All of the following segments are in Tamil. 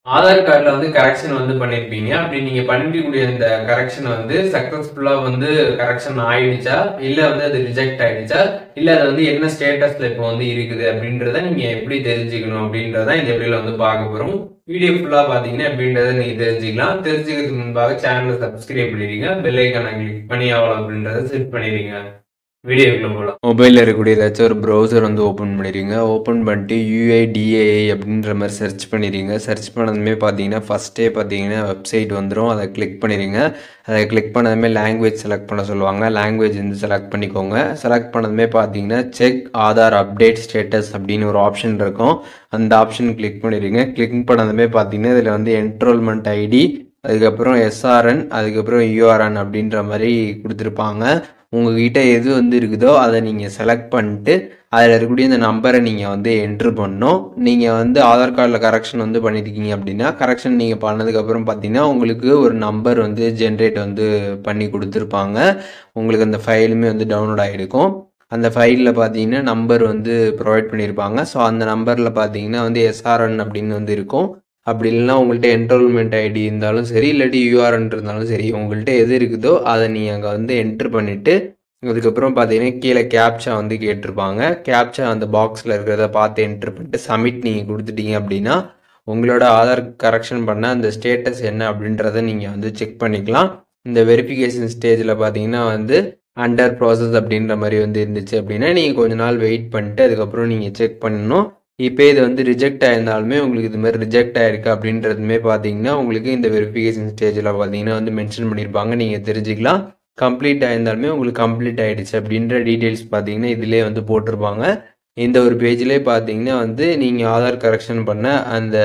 ஆதார் கார்டுல வந்து கரெக்ஷன் வந்து பண்ணியிருப்பீங்க. அப்படி நீங்க பண்ணிருக்கக்கூடிய இந்த கரெக்ஷன் வந்து சக்சஸ்ஃபுல்லா வந்து கரெக்ஷன் ஆயிடுச்சா? இல்ல வந்து அது ரிஜெக்ட் ஆயிடுச்சா? இல்ல அது வந்து என்ன ஸ்டேட்டஸ்ல இப்போ வந்து இருக்குது அப்படின்றத நீங்க எப்படி தெரிஞ்சுக்கணும் அப்படின்றத இந்த வீடியோல வந்து பார்க்க போறோம். வீடியோ ஃபுல்லா பார்த்தீங்கன்னா எப்படின்றத நீங்க தெரிஞ்சுக்கலாம். தெரிஞ்சுக்கிறதுக்கு முன்பாக சேனலை சப்ஸ்கிரைப் பண்ணிடுங்க. பெல் ஐக்கானை கிளிக் பண்ணி ஆல் அப்படின்றத செட் பண்ணிடுங்க. வீடியோக்குள்ள போலாம். மொபைலில் இருக்கக்கூடிய ஏதாச்சும் ஒரு ப்ரௌசர் வந்து ஓப்பன் பண்ணிடுங்க. ஓப்பன் பண்ணிட்டு UIDAI அப்படின்ற மாதிரி சர்ச் பண்ணிடுங்க. சர்ச் பண்ணதுமே பார்த்தீங்கன்னா ஃபஸ்ட்டே பார்த்தீங்கன்னா வெப்சைட் வந்துடும். அதை கிளிக் பண்ணிடுங்க. அதை கிளிக் பண்ணதுமே லாங்குவேஜ் செலக்ட் பண்ண சொல்லுவாங்க. லாங்குவேஜ் வந்து செலக்ட் பண்ணிக்கோங்க. செலக்ட் பண்ணதுமே பார்த்தீங்கன்னா செக் ஆதார் அப்டேட் ஸ்டேட்டஸ் அப்படின்னு ஒரு ஆப்ஷன் இருக்கும். அந்த ஆப்ஷன் கிளிக் பண்ணிடுங்க. கிளிக் பண்ணதுமே பார்த்தீங்கன்னா இதில் வந்து என்ரோல்மெண்ட் ஐடி, அதுக்கப்புறம் SRN, அதுக்கப்புறம் URN அப்படின்ற மாதிரி கொடுத்துருப்பாங்க. உங்ககிட்ட எது வந்து இருக்குதோ அதை நீங்கள் செலக்ட் பண்ணிட்டு அதில் இருக்கக்கூடிய இந்த நம்பரை நீங்கள் வந்து என்ட்ரு பண்ணணும். நீங்கள் வந்து ஆதார் கார்டில் கரெக்ஷன் வந்து பண்ணியிருக்கீங்க அப்படின்னா கரெக்ஷன் நீங்கள் பண்ணதுக்கப்புறம் பார்த்தீங்கன்னா உங்களுக்கு ஒரு நம்பர் வந்து ஜென்ரேட் வந்து பண்ணி கொடுத்துருப்பாங்க. உங்களுக்கு அந்த ஃபைலுமே வந்து டவுன்லோட் ஆகிருக்கும். அந்த ஃபைலில் பார்த்தீங்கன்னா நம்பர் வந்து ப்ரொவைட் பண்ணியிருப்பாங்க. ஸோ அந்த நம்பரில் பார்த்தீங்கன்னா வந்து SRN அப்படின்னு வந்து இருக்கும். அப்படி இல்லைன்னா உங்கள்கிட்ட என்ரோல்மெண்ட் ஐடி இருந்தாலும் சரி, இல்லாட்டி URN இருந்தாலும் சரி, உங்கள்கிட்ட எது இருக்குதோ அதை நீங்கள் அங்கே வந்து என்ட்ரு பண்ணிவிட்டு அதுக்கப்புறம் பார்த்தீங்கன்னா கீழே கேப்சா வந்து கேட்டிருப்பாங்க. கேப்சா அந்த பாக்ஸில் இருக்கிறத பார்த்து என்ட்ரு பண்ணிட்டு சப்மிட் நீங்கள் கொடுத்துட்டீங்க அப்படின்னா உங்களோட ஆதார் கரெக்ஷன் பண்ண அந்த ஸ்டேட்டஸ் என்ன அப்படின்றத நீங்கள் வந்து செக் பண்ணிக்கலாம். இந்த வெரிஃபிகேஷன் ஸ்டேஜில் பார்த்தீங்கன்னா வந்து அண்டர் ப்ராசஸ் அப்படின்ற மாதிரி வந்து இருந்துச்சு அப்படின்னா நீங்கள் கொஞ்ச நாள் வெயிட் பண்ணிட்டு அதுக்கப்புறம் நீங்கள் செக் பண்ணணும். இப்போ இது வந்து ரிஜெக்ட் ஆயிருந்தாலுமே உங்களுக்கு இது மாதிரி ரிஜெக்ட் ஆயிருக்கு அப்படின்றதுமே பார்த்தீங்கன்னா உங்களுக்கு இந்த வெரிஃபிகேஷன் ஸ்டேஜில் பார்த்தீங்கன்னா வந்து மென்ஷன் பண்ணியிருப்பாங்க. நீங்கள் தெரிஞ்சுக்கலாம். கம்ப்ளீட் ஆயிருந்தாலுமே உங்களுக்கு கம்ப்ளீட் ஆயிடுச்சு அப்படின்ற டீட்டெயில்ஸ் பார்த்தீங்கன்னா இதிலே வந்து போட்டிருப்பாங்க. இந்த ஒரு பேஜ்லேயே பார்த்தீங்கன்னா வந்து நீங்கள் ஆதார் கரெக்ஷன் பண்ண அந்த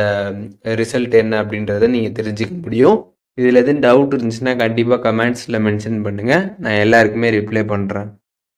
ரிசல்ட் என்ன அப்படின்றத நீங்கள் தெரிஞ்சுக்க முடியும். இதில் எதுவும் டவுட் இருந்துச்சுன்னா கண்டிப்பாக கமெண்ட்ஸில் மென்ஷன் பண்ணுங்கள். நான் எல்லாருக்குமே ரிப்ளை பண்ணுறேன்.